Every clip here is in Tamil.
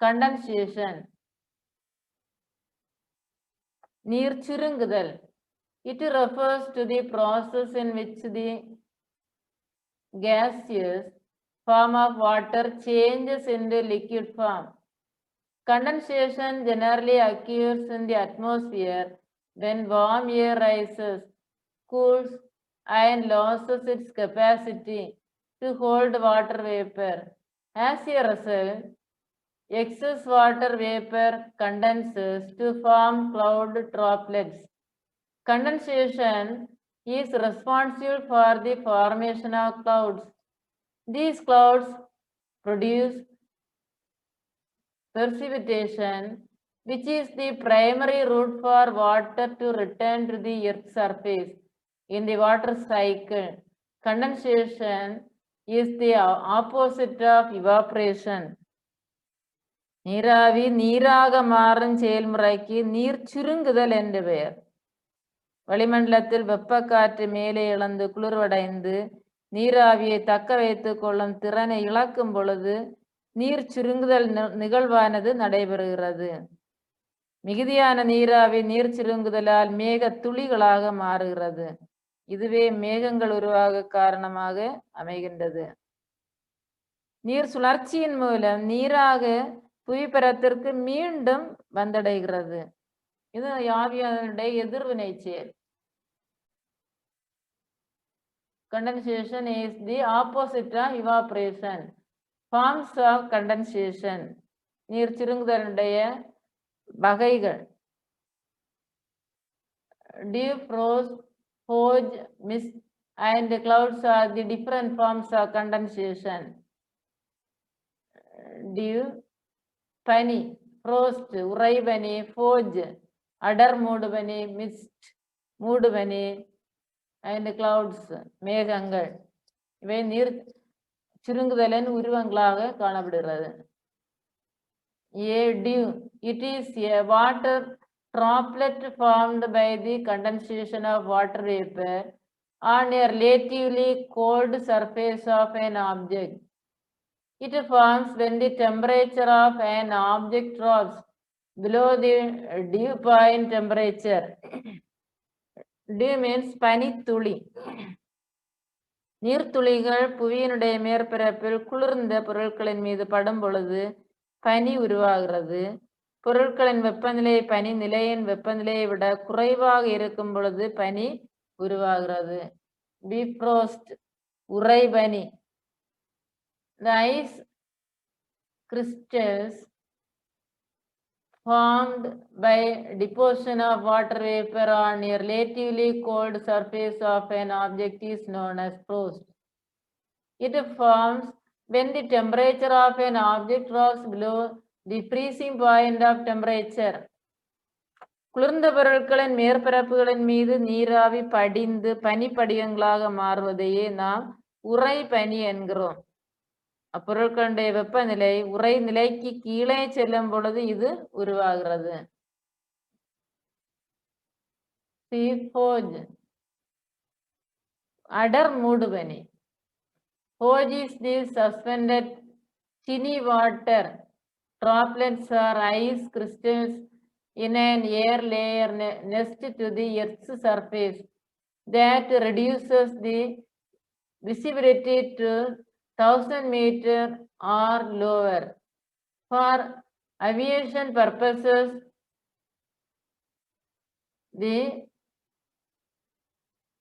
condensation. நீர் சுருங்குதல். It refers to the process in which the gaseous form of water changes into liquid form. Condensation generally occurs in the atmosphere when warm air rises, cools, and loses its capacity to hold water vapor. As a result, excess water vapor condenses to form cloud droplets. Condensation is responsible for the formation of clouds. These clouds produce precipitation, which is the primary route for water to return to the Earth's surface. In the water cycle, condensation is the opposite of evaporation. நீராவி நீராக மாறும் செயல்முறைக்கு நீர் சுருங்குதல் என்று பெயர். வளிமண்டலத்தில் வெப்ப காற்று மேலே இழந்து குளிர்வடைந்து நீராவியை தக்க வைத்துக் கொள்ளும் திறனை இழக்கும் பொழுது நீர் சுருங்குதல் நிகழ்வானது நடைபெறுகிறது. மிகுதியான நீராவி நீர் சுருங்குதலால் மேக துளிகளாக மாறுகிறது. இதுவே மேகங்கள் உருவாக காரணமாக அமைகின்றது. நீர் சுழற்சியின் மூலம் நீராக புவிப்பரத்திற்கு மீண்டும் வந்தடைகிறது. இது ஆவியானுடைய எதிர்வினை செயல். Condensation is the opposite of evaporation. Forms of condensation. நீர் சுருங்குதலுடைய வகைகள். Dew, frost, fog, mist, and clouds are the different forms of condensation. Dew, பனி, frost, உறைபனி, fog, அடர் மூடுபனி, mist, மூடுபனி, and clouds, மேகங்கள். இவை நீர் சுருங்குதலின் உருவங்களாக காணப்படுகிறது. A dew, it is a water droplet formed by the condensation of water vapor on a relatively cold surface of an object. It forms when the temperature of an object drops below the dew point temperature. Dew means பனித்துளி. நீர்த்துளிகள் புவியினுடைய மேற்பரப்பில் குளிர்ந்த பொருட்களின் மீது படும் பொழுது பனி உருவாகிறது. பொருட்களின் வெப்பநிலை பனி நிலையின் வெப்பநிலையை விட குறைவாக இருக்கும் பொழுது பனி உருவாகிறது. Bifrost, உறைபனி. The ice crystals formed by deposition of water vapor on a relatively cold surface of an object is known as frost. It forms when the temperature of an object drops below the freezing point of temperature. குளிர்ந்த பொருட்களின் மேற்பரப்புகளின் மீது நீராவி படிந்து பனிப்படிகங்களாக மாறுவதையே நாம் உறை பனி என்கிறோம். அப்பொருட்களுடைய வெப்பநிலை உறை நிலைக்கு கீழே செல்லும் பொழுது இது உருவாகிறது. அடர் மூடுபனி. Fog is the suspended tiny water droplets or ice crystals in an air layer next to the Earth's surface that reduces the visibility to 1000 meters or lower. For aviation purposes, the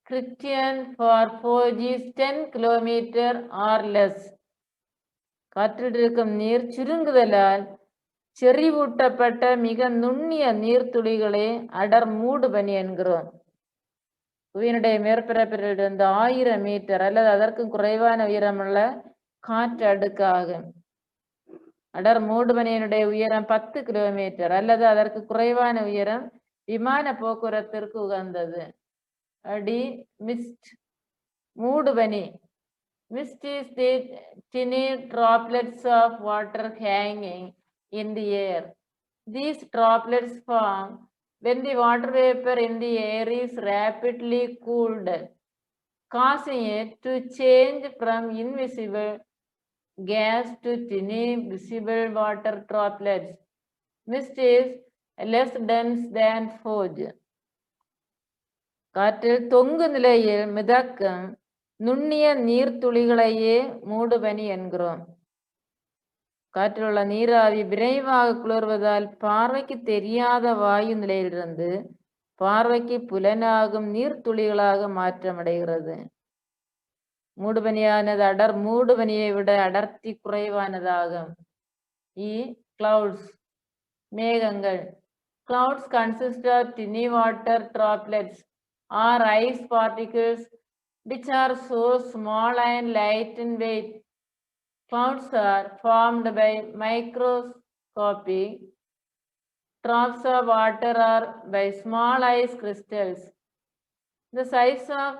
criterion for fog is 10 kilometers or less. காற்றில் இருக்கும் நீர் சுருங்குதலால் செறிவூட்டப்பட்ட மிக நுண்ணிய நீர்த்துளிகளே அடர் மூடுபனி என்கிறோம். புவியினுடைய மேற்பரப்பிலிருந்து 1000 மீட்டர் அல்லது அதற்கும் குறைவான உயரமுள்ள காற்று அடுக்காகும். அடர் மூடுபனியினுடைய உயரம் 10 கிலோமீட்டர் அல்லது அதற்கு குறைவான உயரம் விமான போக்குவரத்திற்கு உகந்தது. அடி mist, மூடுபனி. Mist is the tiny droplets of water hanging in the air. These droplets form when the water vapor in the air is rapidly cooled, causing it to change from invisible gas to tiny visible water droplets. Mist is less dense than fog. காற்றில் தொங்கு நிலையில் மிதக்கும் நுண்ணிய நீர்த்துளிகளையே மூடுபனி என்கிறோம். காற்றில் உள்ள நீராவி விரைவாக குளிர்வதால் பார்வைக்கு தெரியாத வாயு நிலையிலிருந்து பார்வைக்கு புலனாகும் நீர்த்துளிகளாக மாற்றமடைகிறது. மூடுபனியானது மூடுபனியை விட அடர்த்தி குறைவானதாகும். clouds மேகங்கள். Clouds consist of tiny water droplets or ice particles which are so small and light in weight. Clouds are formed by microscopic drops of water or by small ice crystals. The size of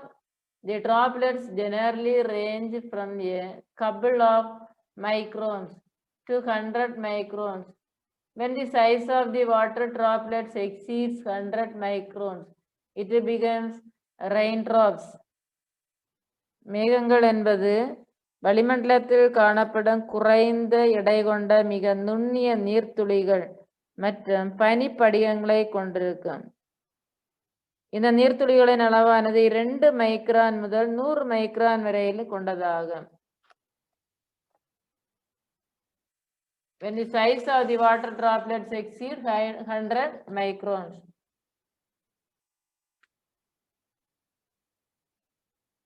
the droplets generally range from a couple of microns to 100 microns. When the size of the water droplets exceeds 100 microns, it becomes raindrops. மேகங்கள் என்பது வளிமண்டலத்தில் காணப்படும் குறைந்த எடை கொண்ட மிக நுண்ணிய நீர்த்துளிகள் மற்றும் பனிப்படிகங்களை கொண்டிருக்கும். இந்த நீர்த்துளிகளின் அளவானது 2 மைக்ரான் முதல் 100 மைக்ரான் வரையில் கொண்டதாகும். When the size of the water droplets exceed 100 microns.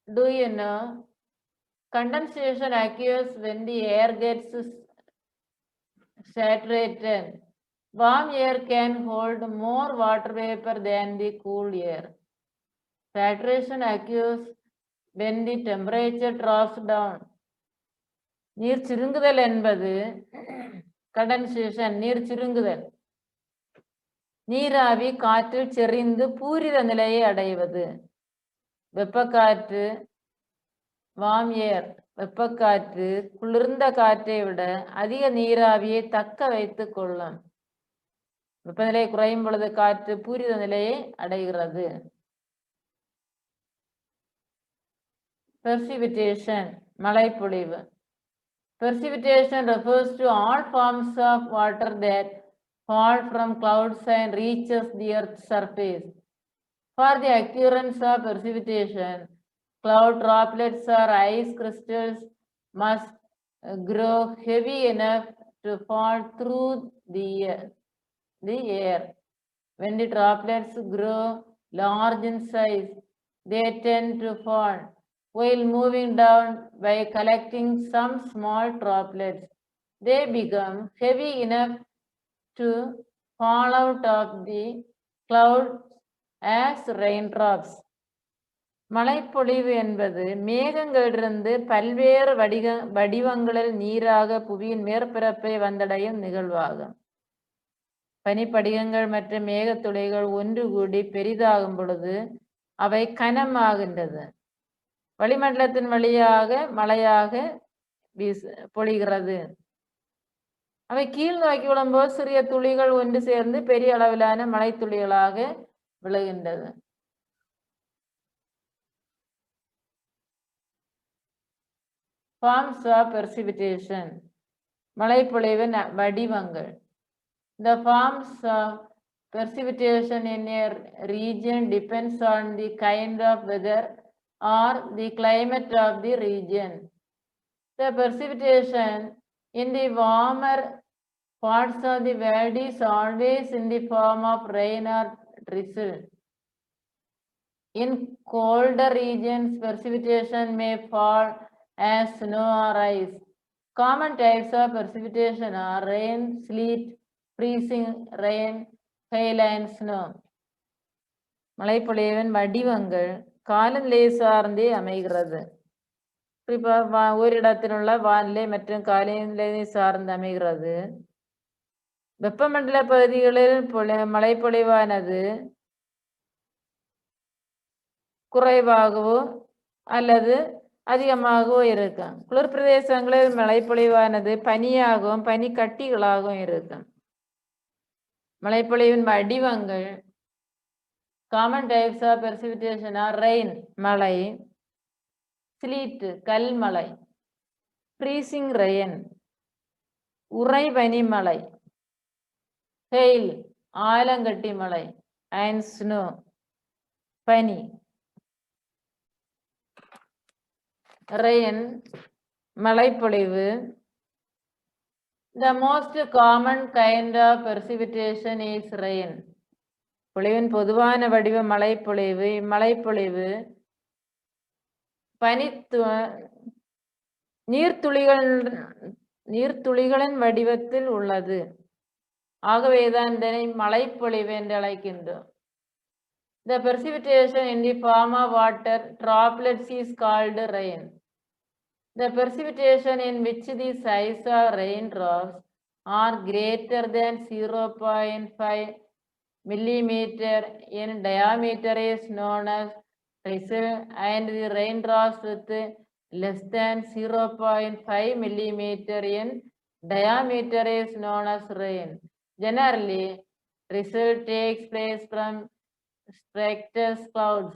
Do you know? Condensation occurs when the air gets saturated. Warm air can hold more water vapor than the cool air. Saturation occurs when the temperature drops down. நீர் சுருங்குதல் என்பது கண்டன்சேஷன் நீர் சுருங்குதல். நீராவி காற்றில் செறிந்து பூரித நிலையை அடைவது. வெப்பக்காற்று வார்ம் ஏர் வெப்பக்காற்று குளிர்ந்த காற்றை விட அதிக நீராவியை தக்க வைத்துக் கொள்ளும். வெப்பநிலை குறையும் பொழுது காற்று பூரித நிலையை அடைகிறது. Precipitation மழைப்பொழிவு. Precipitation refers to all forms of water that fall from clouds and reaches the earth's surface. For the occurrence of precipitation, cloud droplets or ice crystals must grow heavy enough to fall through the air. When the droplets grow large in size, they tend to fall while moving down by collecting some small droplets. They become heavy enough to fall out of the cloud as raindrops. மழைப்பொழிவு என்பது மேகங்களிலிருந்து பல்வேறு வடிவங்களில் நீராக புவியின் மேற்பரப்பை வந்தடையும் நிகழ்வாகும். பனிப்படிகங்கள் மற்றும் மேகத்துளிகள் ஒன்று கூடி பெரிதாகும் பொழுது அவை கனமாகின்றது. வளிமண்டலத்தின் வழியாக மழையாக பொழிகிறது. அவை கீழ் நோக்கி விழும்போது சிறிய துளிகள் ஒன்று சேர்ந்து பெரிய அளவிலான மழை துளிகளாக விழுகின்றது. Forms of precipitation மழைப்பொழிவின் வடிவங்கள். The forms of precipitation in a region depends on the kind of weather or the climate of the region. The precipitation in the warmer parts of the world is always in the form of rain or drizzle. In colder regions, precipitation may fall as snow or ice. Common types of precipitation are rain, sleet, freezing rain, hail and snow. மழைப்பொழிவின் வடிவங்கள் காலநிலையை சார்ந்தே அமைகிறது. குறிப்பாக ஒரு இடத்திலுள்ள வானிலை மற்றும் காலநிலையை சார்ந்து அமைகிறது. வெப்பமண்டல பகுதிகளில் மழைப்பொழிவானது குறைவாகவோ அல்லது அதிகமாகவோ இருக்கும். குளிர் பிரதேசங்களில் மழைப்பொழிவானது பனியாகவும் பனிக்கட்டிகளாகவும் இருக்கும். மழைப்பொழிவின் வடிவங்கள் common types of precipitation are rain மழை, sleet கல்மழை, freezing rain, உறை பனிமழை, hail, ஆலங்கட்டி மழை, and snow, பனி. Rain, மழைப்பொழிவு. The most common kind of precipitation is rain. பொழிவின் பொதுவான வடிவ மழைப்பொழிவு. இம்மழைப்பொழிவு நீர்த்துளிகளின் வடிவத்தில் உள்ளது. ஆகவேதான் இதனை மழைப்பொழிவு என்று அழைக்கின்றோம். The precipitation in the form of water droplets is called rain. The precipitation in which the size of raindrops are greater than 0.5 millimeter in diameter is known as drizzle, and the raindrops with less than 0.5 millimeter in diameter is known as rain. Generally, drizzle takes place from stratus clouds.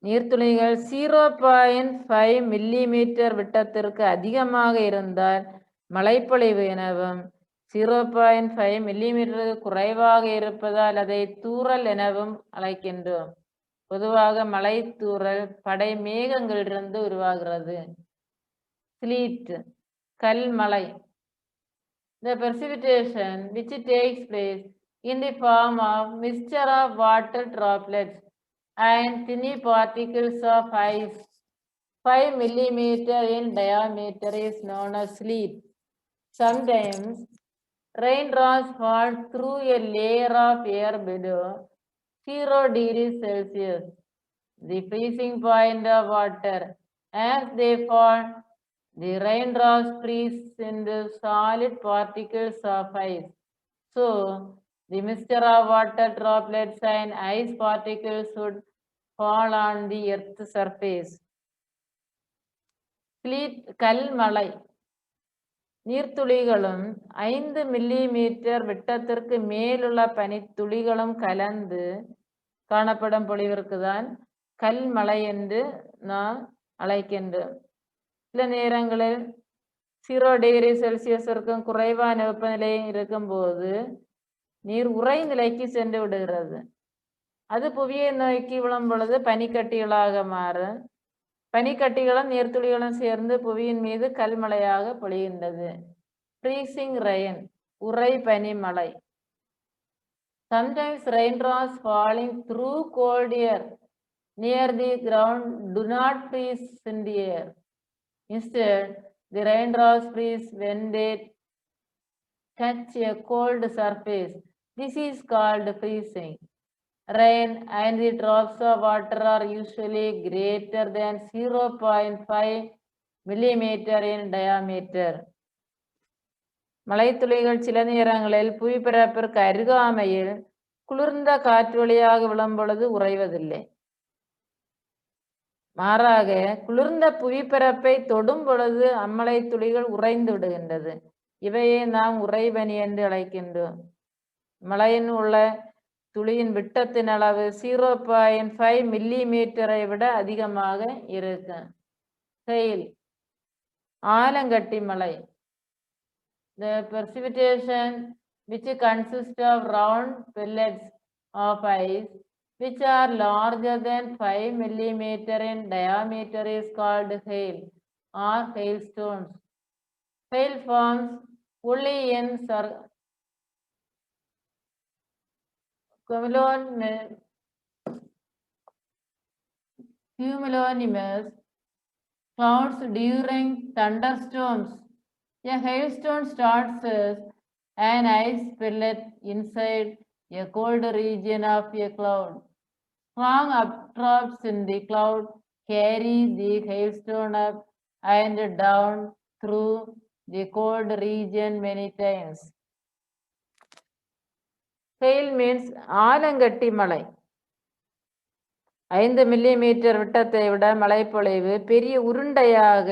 நீர்த்துளிகள் 0.5 மில்லிமீட்டர் விட்டத்திற்கு அதிகமாக இருந்தால் மழைப்பொழிவு எனவும், 0.5 மில்லிமீட்டருக்கு குறைவாக இருப்பதால் அதை தூறல் எனவும் அழைக்கின்றோம். பொதுவாக மழை தூறல் படை மேகங்களிலிருந்து உருவாகிறது. Slit, கல்மழை. The precipitation which takes place in the form of mixture of water droplets and tiny particles of ice 5 millimeter in diameter is known as sleet. Sometimes raindrops fall through a layer of air below 0 degrees Celsius, the freezing point of water. As they fall, the raindrops freeze into solid particles of ice. So, the mixture of water droplets and ice particles would fall on the earth's surface. Sleet, கல்மழை. நீர்த்துளிகளும் 5 மில்லிமீட்டர் விட்டத்திற்கு மேலுள்ள பனித்துளிகளும் கலந்து காணப்படும் பொழிவிற்கு தான் கல்மழை என்று நாம் அழைக்கின்றோம். சில நேரங்களில் 0 டிகிரி செல்சியஸிற்கும் குறைவான வெப்பநிலை இருக்கும்போது நீர் உறை நிலைக்கு சென்று விடுகிறது. அது புவியை நோக்கி விழும் பொழுது பனிக்கட்டிகளாக மாறும். பனிக்கட்டிகளும் நீர்த்துளிகளும் சேர்ந்து புவியின் மீது கல்மழையாக பொழிகின்றது. freezing rain, உறை பனிமழை. Sometimes raindrops falling through cold air near the ground do not freeze in the air. Instead, the raindrops freeze when they touch a cold surface. This is called freezing. Rain and the drops of water are usually greater than 0.5 millimeter in diameter. மழைத்துளிகள் சில நேரங்களில் புவிப்பரப்பிற்கு அருகாமையில் குளிர்ந்த காற்று வழியாக விழும் பொழுது உறைவதில்லை. மாறாக குளிர்ந்த புவிப்பரப்பை தொடும் பொழுது அம்மழை துளிகள் உறைந்து விடுகின்றது. இவையே நாம் உறைபனி என்று அழைக்கின்றோம். மழையின் உள்ள துளியின் விட்டத்தின் அளவு 0.5 மில்லிமீட்டரை விட அதிகமாக இருக்கும். hail, ஆலங்கட்டி மழை. The precipitation which consists of round pellets of ice which are larger than 5 millimeter in diameter is called hail or hailstones. Hail forms only in cumulonimbus clouds during thunderstorms. A hailstone starts as an ice pellet inside a cold region of a cloud. Strong updrafts in the cloud carry the hailstone up and down through the cold region many times. Hail means ஆலங்கட்டி மழை. 5 மில்லிமீட்டர் விட்டத்தை விட மழைப்பொழிவு பெரிய உருண்டையாக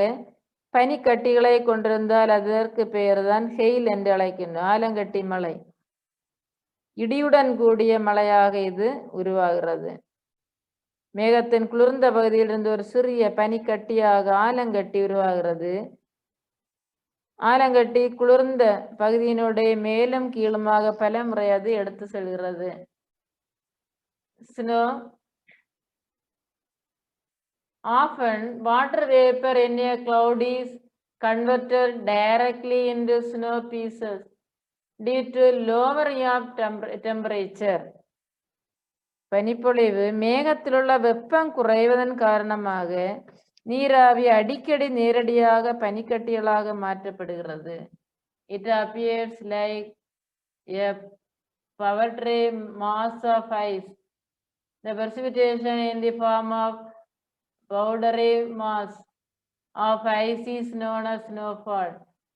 பனிக்கட்டிகளை கொண்டிருந்தால் அதற்கு பெயர்தான் ஹெயில் என்று அழைக்கின்றோம். ஆலங்கட்டி மழை. இடியுடன் கூடிய மழையாக இது உருவாகிறது. மேகத்தின் குளிர்ந்த பகுதியிலிருந்து ஒரு சிறிய பனிக்கட்டியாக ஆலங்கட்டி உருவாகிறது. ஆலங்கட்டி குளிர்ந்த பகுதியினுடைய மேலும் கீழுமாக பல முறை அது எடுத்து செல்கிறது. Snow. Often, water vapor in a cloud is converted directly into snow pieces due to lowering of temperature. பனிப்பொழிவு மேகத்திலுள்ள வெப்பம் குறைவதன் காரணமாக நீராவி அடிக்கடி நேரடியாக பனிக்கட்டிகளாக மாற்றப்படுகிறது. It appears like a powdery mass of ice. The precipitation in the form of powdery mass of ice is known as snowfall.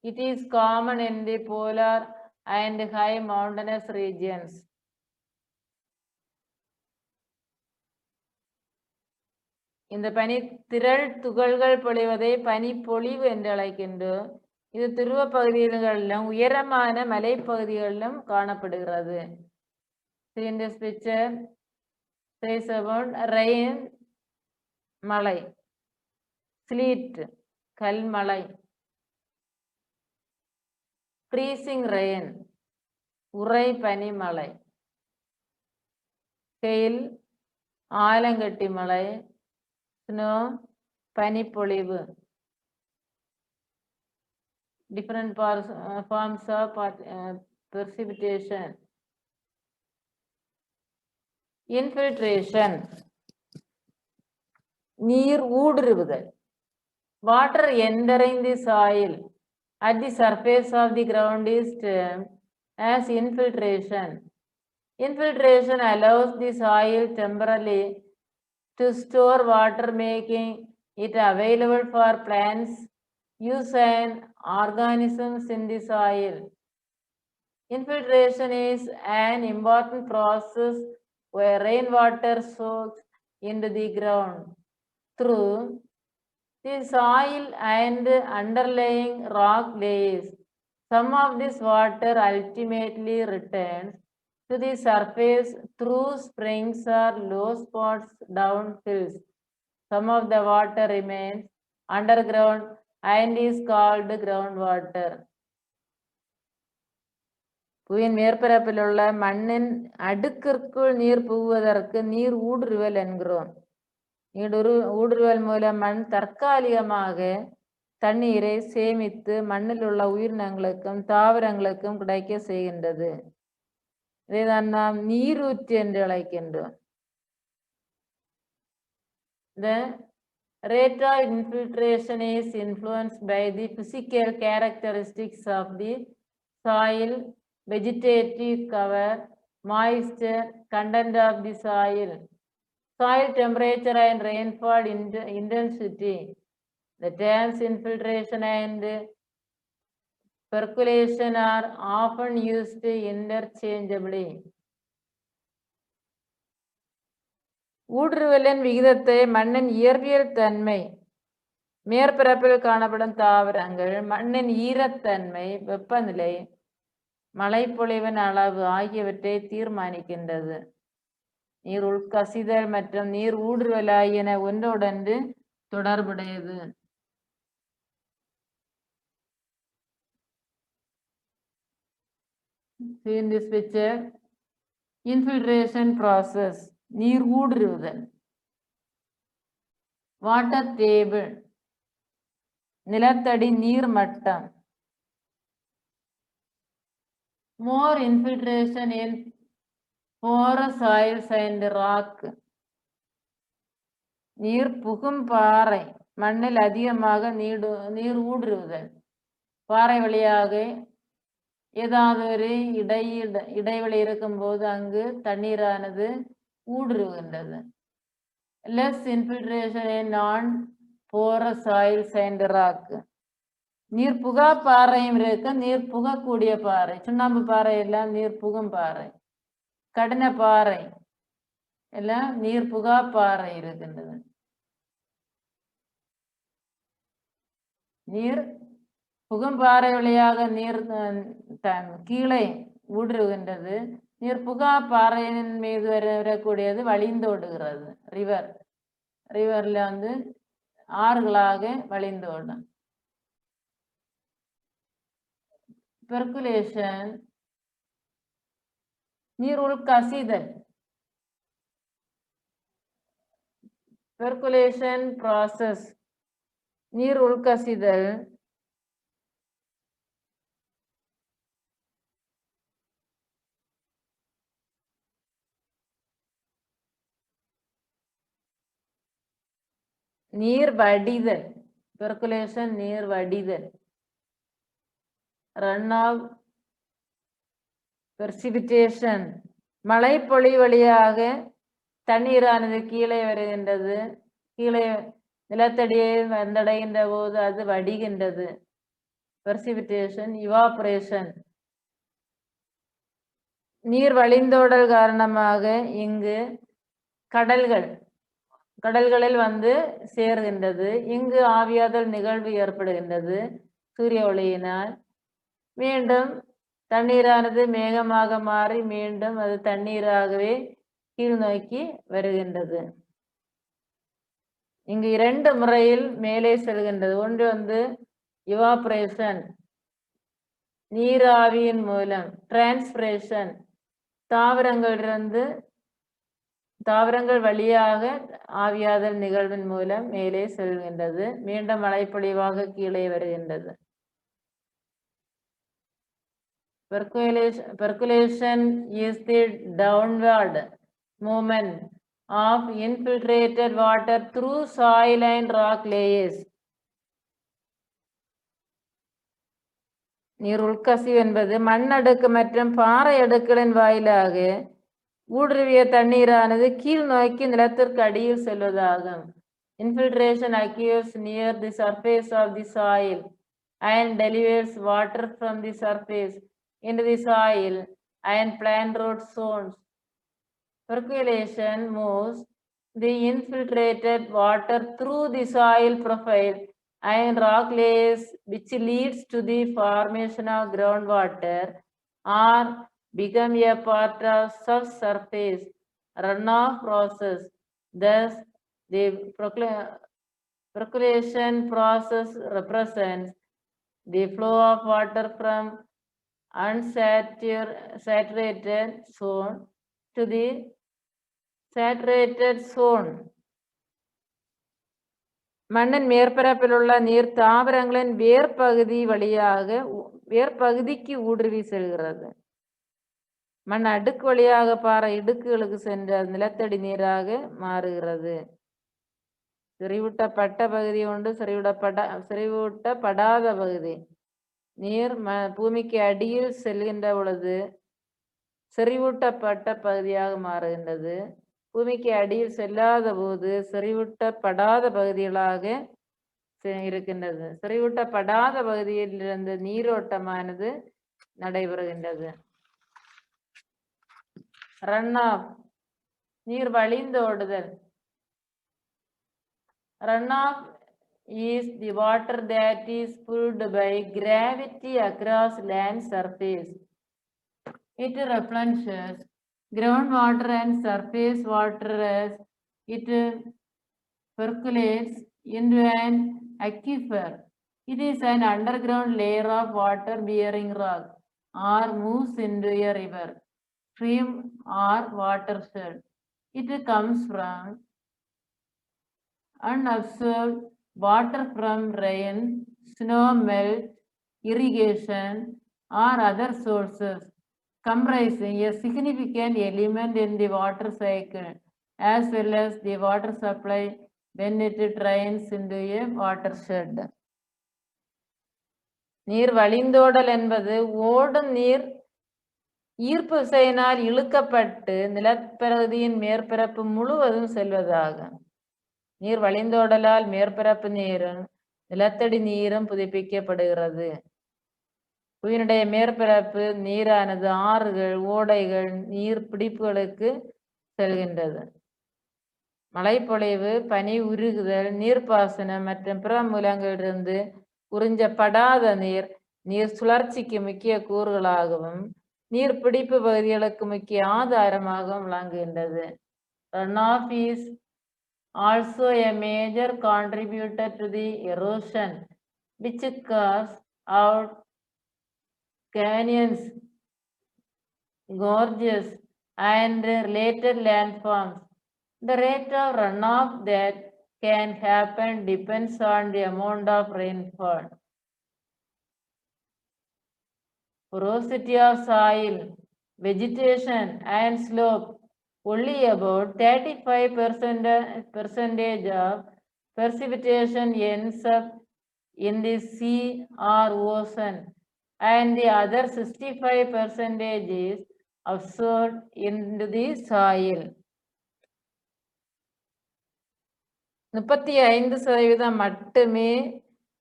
It is common in the polar and high mountainous regions. இந்த பனி திரள் துகள்கள் பொழிவதை பனிப்பொழிவு என்று அழைக்கின்றோம். இது துருவ பகுதிகளிலும் உயரமான மலைப்பகுதிகளிலும் காணப்படுகிறது. In this picture says about rain, மழை, sleet, கல்மழை, freezing rain, உறை பனிமழை, hail, ஆலங்கட்டி மழை, snow, பனிப்பொழிவு. Different forms of precipitation. Infiltration. நீர் ஊடுருவுதல். Water entering the soil at the surface of the ground is termed as infiltration. Infiltration allows the soil temporarily to store water, making it available for plants, use and organisms in the soil. Infiltration is an important process where rainwater soaks into the ground through the soil and underlying rock layers. Some of this water ultimately returns to the surface through springs or low spots down hills. Some of the water remains underground and is called groundwater. புவியின் மேற்பரப்பில் உள்ள மண்ணின் அடுக்கிற்குள் நீர் புகுவதற்கு நீர் ஊடுருவல் என்கிறோம். ஊடுருவல் மூலம் மண் தற்காலிகமாக தண்ணீரை சேமித்து மண்ணில் உள்ள உயிரினங்களுக்கும் தாவரங்களுக்கும் கிடைக்க செய்கின்றது. இதைதான் நாம் நீரூற்று என்று அழைக்கின்றோம். The rate of infiltration is influenced by the physical characteristics of the soil, vegetative cover, moisture, content of the soil, soil temperature and rainfall intensity. The terms infiltration and percolation are often used interchangeably. ஊடுருவலின் விகிதத்தை மண்ணின் இயற்பியல் தன்மை, மேற்பரப்பில் காணப்படும் தாவரங்கள், மண்ணின் ஈரத்தன்மை, வெப்பநிலை, மழைப்பொழிவின் அளவு ஆகியவற்றை தீர்மானிக்கின்றது. நீர் உட்கசிதல் மற்றும் நீர் ஊடுருவல் ஆகியன ஒன்றோடொன்று தொடர்புடையது. In this picture, infiltration process, நீர் ஊடுருவுதல். வாட்டர் டேபிள், நிலத்தடி நீர் மட்டம். More infiltration in porous soils and rock. நீர் புகும் பாறை, மண்ணில் அதிகமாக நீர் ஊடுருவுதல். பாறை வழியாக ஏதாவது ஒரு இடைவெளி இருக்கும்போது அங்கு தண்ணீரானது ஊடுருவுகின்றது. Less infiltration in non-porous soils and rock. நீர் புகா பாறையும் இருக்கு, நீர் புகக்கூடிய பாறை. சுண்ணாம்பு பாறை எல்லாம் நீர் புகும் பாறை. கடின பாறை எல்லாம் நீர் புகா பாறை இருக்கின்றது. நீர் புகும் பாறை வழியாக நீர் கீழே ஊடுருகின்றது. நீர் புகா பாறையின் மீது வரக்கூடியது வழிந்தோடுகிறது, ரிவர். ரிவர்ல வந்து ஆறுகளாக வழிந்தோடும். பெர்குலேஷன் நீர் உள்கசிதல். பெர்குலேஷன் ப்ராசஸ் நீர் உள்கசிதல் நீர் வடிதல். பெர்குலேஷன் நீர் வடிதல். ரன் ஆஃப் precipitation மழை பொழி வழியாக தண்ணீரானது கீழே வருகின்றது. கீழே நிலத்தடியை வந்தடைகின்ற போது அது வடிகின்றது. precipitation. evaporation நீர் வழிந்தோடல் காரணமாக இங்கு கடல்களில் வந்து சேர்கின்றது. இங்கு ஆவியாதல் நிகழ்வு ஏற்படுகின்றது சூரிய ஒளியினால். மீண்டும் தண்ணீரானது மேகமாக மாறி மீண்டும் அது தண்ணீராகவே கீழ் நோக்கி வருகின்றது. இங்கு 2 முறையில் மேலே செல்கின்றது. ஒன்று வந்து இவாப்ரேஷன் நீராவியின் மூலம், டிரான்ஸ்பிரேஷன் தாவரங்கள் வழியாக ஆவியாதல் நிகழ்வின் மூலம் மேலே செல்கின்றது. மீண்டும் மழைப்பொழிவாக கீழே வருகின்றது. Percolation is the downward movement of infiltrated water through soil and rock layers. நீர் உள்கசிவு என்பது மண்ணடுக்கு மற்றும் பாறை அடுக்குகளின் வாயிலாக ஊடுருவிய தண்ணீரானது கீழ் நோக்கி நிலத்திற்கு அடியில் செல்வதாகும். Infiltration occurs near the surface of the soil and delivers water from the surface into the soil and plant root zones. Percolation moves the infiltrated water through the soil profile and rock layers, which leads to the formation of groundwater or become a part of subsurface runoff process. Thus, the percolation process represents the flow of water from unsaturated zone to the saturated zone. மண்ணின் மேற்பரப்பில் உள்ள நீர் தாவரங்களின் வேர்பகுதிக்கு ஊடுருவி செல்கிறது. மண் அடுக்கு வழியாக பாறை இடுக்குகளுக்கு சென்ற நிலத்தடி நீராக மாறுகிறது. செறிவூட்டப்பட்ட பகுதி உண்டு, செறிவூட்டப்படாத பகுதி. நீர் பூமிக்கு அடியில் செல்கின்ற பொழுது செறிவூட்டப்பட்ட பகுதியாக மாறுகின்றது. பூமிக்கு அடியில் செல்லாத போது செறிவூட்டப்படாத பகுதிகளாக இருக்கின்றது. செறிவூட்டப்படாத பகுதியிலிருந்து நீரோட்டமானது நடைபெறுகின்றது. ரன் ஆஃப் நீர் வழிந்தோடுதல். Run off is the water that is pulled by gravity across land surface. It replenishes groundwater and surface water as it percolates into an aquifer. It is an underground layer of water bearing rock or moves into a river, stream or watershed. It comes from unabsorbed water from rain, snow melt, irrigation or other sources, comprising a significant element in the water cycle as well as the water supply when it drains into a watershed. நீர் வழிந்தோடல் என்பது ஓடும் நீர் ஈர்ப்பு விசையினால் இழுக்கப்பட்டு நிலப்பகுதியின் மேற்பரப்பு முழுவதும் செல்வதாகும். நீர் வழிந்தோடலால் மேற்பரப்பு நீரும் நிலத்தடி நீரும் புதுப்பிக்கப்படுகிறது. புவியினுடைய மேற்பரப்பு நீரானது ஆறுகள், ஓடைகள், நீர் பிடிப்புகளுக்கு செல்கின்றது. மழைப்பொழிவு, பனி உருகுதல், நீர்ப்பாசனம் மற்றும் பிற மூலங்களிலிருந்து உறிஞ்சப்படாத நீர் சுழற்சிக்கு முக்கிய கூறுகளாகவும் நீர் பிடிப்பு பகுதிகளுக்கு முக்கிய ஆதாரமாகவும் விளங்குகின்றது. Runoff is also a major contributor to the erosion, which casts out canyons, gorges, and related landforms. The rate of runoff that can happen depends on the amount of rainfall, porosity of soil, vegetation, and slope. Only about 35% of precipitation ends up in the sea or ocean, and the other 65% is absorbed into the soil. 35% மட்டுமே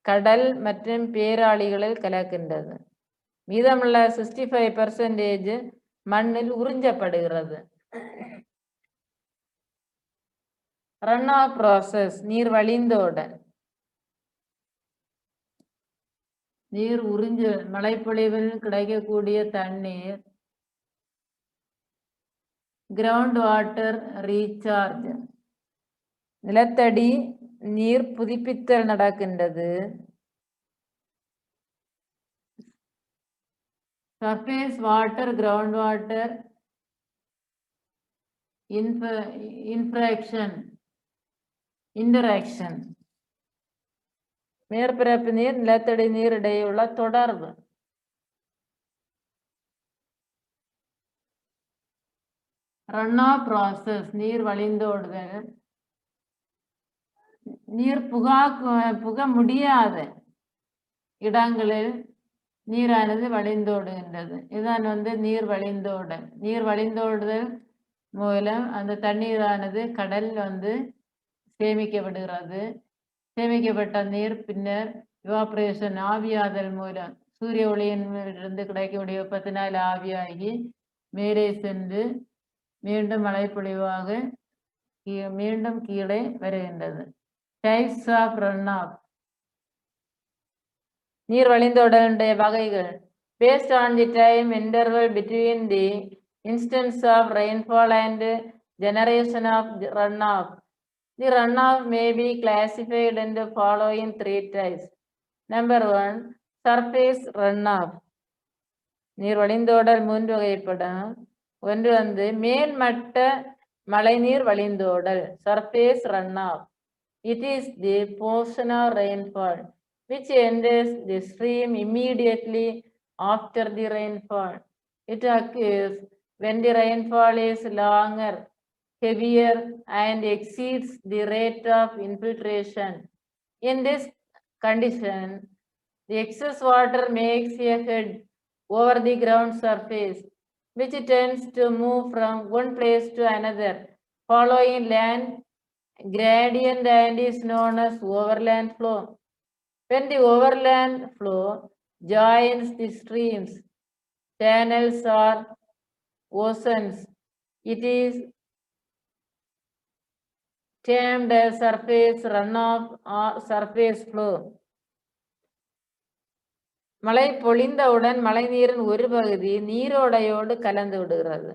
கடல் மற்றும் பேராளிகளில் கலக்கின்றது. மீதமுள்ள 65% மண்ணில் உறிஞ்சப்படுகிறது. ரன் ஆஃப் ப்ராசஸ், நீர் வழிந்தோடல். நீர் மழைப்பொழிவில் கிடைக்கக்கூடிய தண்ணீர் கிரவுண்ட் வாட்டர் ரீசார்ஜ், நிலத்தடி நீர் புதுப்பித்தல் நடக்கின்றது. Surface water ground water interaction, மேற்பரப்பு நீர் நிலத்தடி நீர் இடையுள்ள தொடர்பு. ரன் ஆஃப் ப்ராசஸ், நீர் வழிந்தோடுதல். நீர் புக முடியாத இடங்களில் நீரானது வழிந்தோடுகின்றது. இதுதான் நீர் வழிந்தோடல். நீர் வழிந்தோடுதல் மூலம் அந்த தண்ணீரானது கடல் சேமிக்கப்படுகிறது. சேமிக்கப்பட்ட நீர் பின்னர் இவாப்ரேஷன், ஆவியாதல் மூலம் சூரிய ஒளியிலிருந்து கிடைக்கக்கூடிய வெப்பத்தினால் ஆவியாகி மேலே சென்று மீண்டும் மழைப்பொழிவாக மீண்டும் கீழே வருகின்றது. டைப்ஸ் ஆஃப் ரன் ஆஃப், நீர் வழிந்தோடலுடைய வகைகள். Based on the time interval between the instance of rainfall and generation of runoff, the runoff may be classified in the following 3 types. Number 1, surface runoff. நீர் வழிந்தோடல் 3 வகைப்படும். ஒன்று மேல்மட்ட மழைநீர் வழிந்தோடல், surface runoff. It is the portion of rainfall which enters the stream immediately after the rainfall. It occurs when the rainfall is longer, heavier, and exceeds the rate of infiltration. In this condition, the excess water makes a head over the ground surface, which tends to move from one place to another, following land gradient, and is known as overland flow. When the overland flow joins the streams, channels, or oceans, it is termed as surface runoff or surface flow. மழை பொழிந்தவுடன் மழைநீரின் ஒரு பகுதி நீரோடையோடு கலந்து விடுகிறது.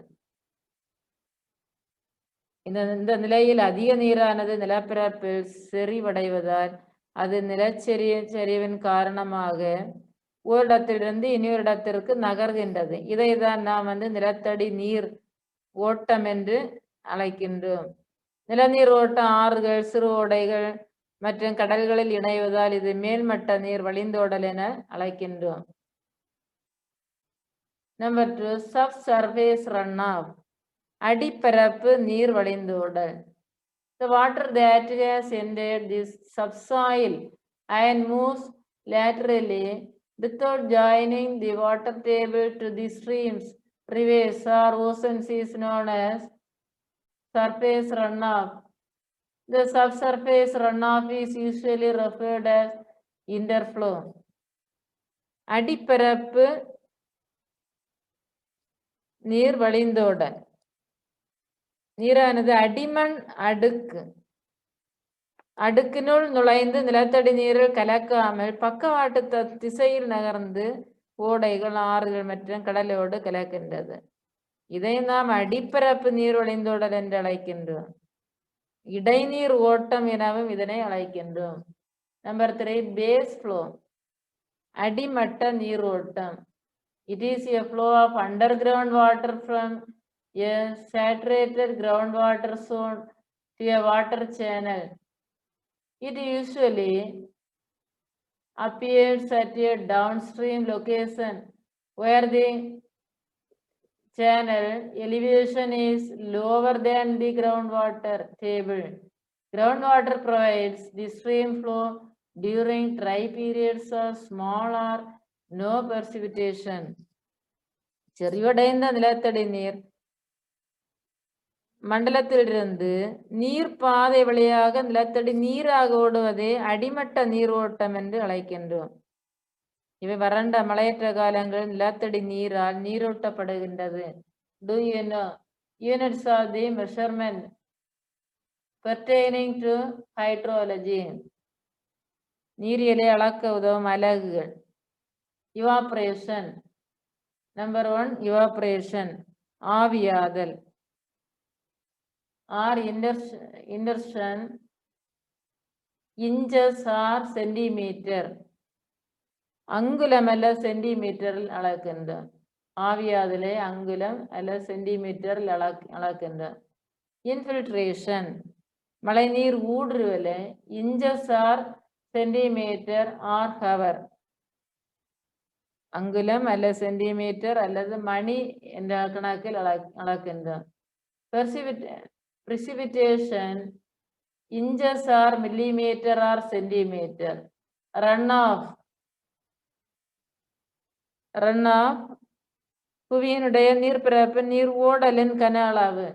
இந்த நிலையில் அதிக நீரானது நிலப்பரப்பில் செறிவடைவதால் அது நிலச்சரிவின் காரணமாக ஒரு இடத்திலிருந்து இன்னொரு இடத்திற்கு நகர்கின்றது. இதைதான் நாம் நிலத்தடி நீர் ஓட்டம் என்று அழைக்கின்றோம். நிலநீர் ஓட்டம் ஆறுகள், சிறு ஓடைகள் மற்றும் கடல்களில் இணைவதால் இது மேல்மட்ட நீர் வழிந்தோடல் என அழைக்கின்றோம். நம்பர் 2, subsurface runoff, அடிப்பரப்பு நீர் வழிந்தோடல். The water that has entered this subsoil and moves laterally without joining the water table to the streams, rivers, or oceans is known as surface runoff. The subsurface runoff is usually referred as interflow. அடிப்பரப்பு நீர் வழிந்தோடல். நீரானது அடிமண் அடுக்கினுள் நுழைந்து நிலத்தடி நீரில் கலக்காமல் பக்கவாட்டு திசையில் நகர்ந்து ஓடைகள், ஆறுகள் மற்றும் கடலோடு கலக்கின்றது. இதை நாம் அடிப்பரப்பு நீர் வழிந்தோடல் என்று அழைக்கின்றோம். இடைநீர் ஓட்டம் எனவும் இதனை அழைக்கின்றோம். நம்பர் 3, பேஸ் ஃப்ளோ, அடிமட்ட நீரோட்டம். It is a flow of underground water from a saturated groundwater zone to a water channel. It usually appears at a downstream location where the channel elevation is lower than the groundwater table. Groundwater provides the stream flow during dry periods of small or no precipitation. செறிவடைந்த நிலத்தடி நீர் மண்டலத்திலிருந்து நீர்ப்பாதை வழியாக நிலத்தடி நீராக ஓடுவதை அடிமட்ட நீரோட்டம் என்று அழைக்கின்றோம். இவை வறண்ட மழையற்ற காலங்களில் நிலத்தடி நீரால் நீரூட்டப்படுகின்றது. Do you know units of the measurement pertaining to hydrology? நீரியலை அளக்க உதவும் அலகுகள். Evaporation. Number 1, evaporation, ஆவியாதல். Or insertion, inches or centimeter, அங்குலம் அல்ல சென்டிமீட்டரில் அளக்கின்றோம். ஆவியாதலை அங்குலம் அல்ல சென்டிமீட்டரில் அளக்கின்றோம். இன்ஃபில்ட்ரேஷன், மழைநீர் ஊடுருவலை inches or centimetre or hour, அங்குலம் அல்ல சென்டிமீட்டர் அல்லது மணி என்ற கணக்கில் அளக்கின்றோம். Precipitation, inches or millimeter or centimeter. Runoff, புவியினுடைய நீர்ப்பரப்பு நீர் ஓடலின் கன அளவு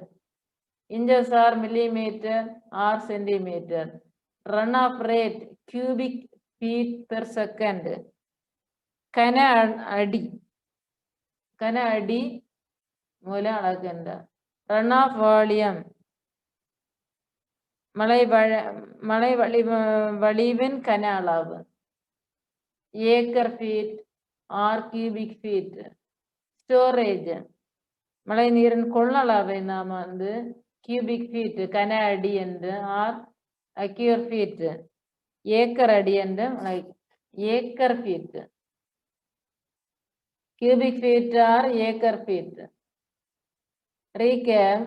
inches or millimeter or centimeter. Runoff rate, cubic feet per second. கன அடி மூலம் அளக்கின்ற. Runoff volume, மழை வழிவின் கன அளவு acre feet or cubic feet. Storage, மழை நீரின் கொள்ளளவை நாம் கியூபிக் ஃபீட் கன அடி என்று ஆர் அக்யூர் ஃபீட் ஏக்கர் அடி என்று acre feet, cubic feet or acre feet. Recap.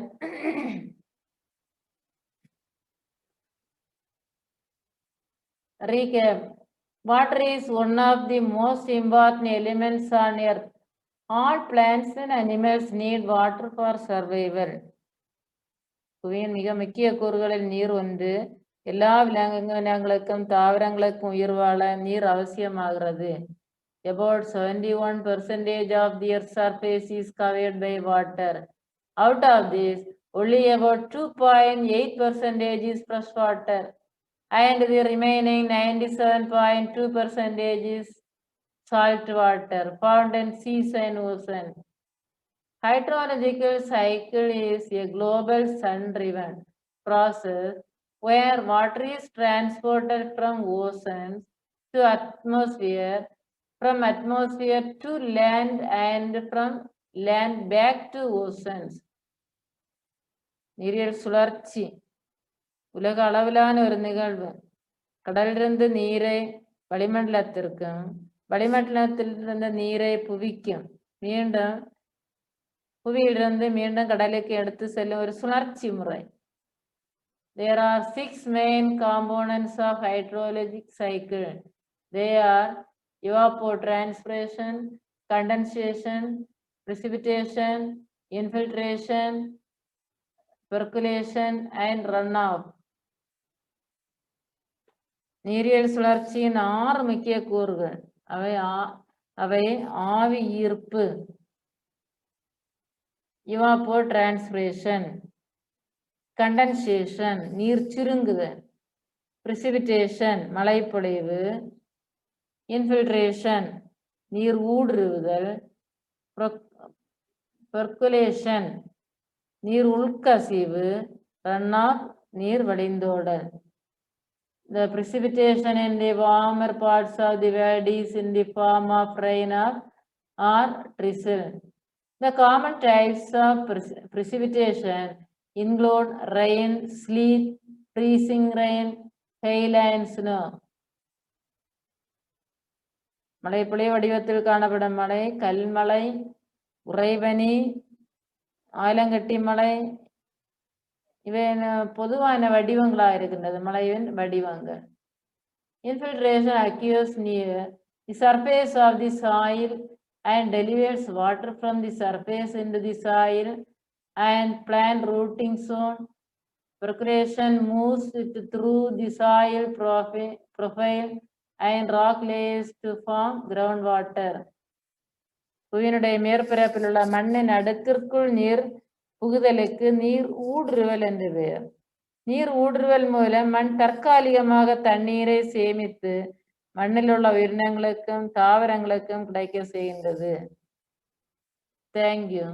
Water is one of the most important elements on earth. All plants and animals need water for survival. புவியின் மிக முக்கிய கூறுகளில் நீர் ஒன்று. எல்லா விலங்கினங்களுக்கும் தாவரங்களுக்கும் உயிர் வாழ நீர் அவசியமாகிறது. About 71% of the earth's surface is covered by water. Out of this, only about 2.8% is fresh water, and the remaining 97.2% is salt water found in seas and oceans. Hydrological cycle is a global sun-driven process where water is transported from oceans to atmosphere, from atmosphere to land, and from land back to oceans. நீரியல் சுழற்சி உலக அளவிலான ஒரு நிகழ்வு. கடலிலிருந்து நீரை வளிமண்டலத்திற்கும், வளிமண்டலத்திலிருந்து நீரை புவிக்கும், மீண்டும் புவியிலிருந்து மீண்டும் கடலுக்கு எடுத்து செல்லும் ஒரு சுழற்சி முறை. There are 6 main components of hydrologic cycle. They are evapotranspiration, condensation, precipitation, infiltration, percolation, and runoff. நீரியல் சுழற்சியின் 6 முக்கிய கூறுகள். அவை ஆவி ஈர்ப்பு, evapotranspiration, condensation நீர் சுருங்குதல், precipitation மழைப்பொழிவு, infiltration நீர் ஊடுருவுதல், percolation நீர் உள்கசிவு, runoff நீர் வழிந்தோடல். The precipitation in the warmer parts of the world is in the form of rain or drizzle. The common types of precipitation include rain, sleet, freezing rain, hail and snow. மழை பொழி வடிவத்தில் காணப்படும் மழை, கல்மழை, உறைபனி, ஆலங்கட்டி மழை, இவை பொதுவான வடிவங்களா இருக்கின்றது மழையின் வடிவங்கள். Infiltration occurs near the surface of the soil and delivers water from the surface into the soil and plant rooting zone. Percolation moves it through the soil profile and rock layers to form groundwater. புவியினுடைய மேற்பரப்பில் உள்ள மண்ணின் அடுக்கிற்குள் நீர் புகுதலுக்கு நீர் ஊடுருவல் என்று பெயர். நீர் ஊடுருவல் மூலம் மண் தற்காலிகமாக தண்ணீரை சேமித்து மண்ணில் உள்ள உயிரினங்களுக்கும் தாவரங்களுக்கும் கிடைக்க செய்கின்றது. தேங்க்யூ.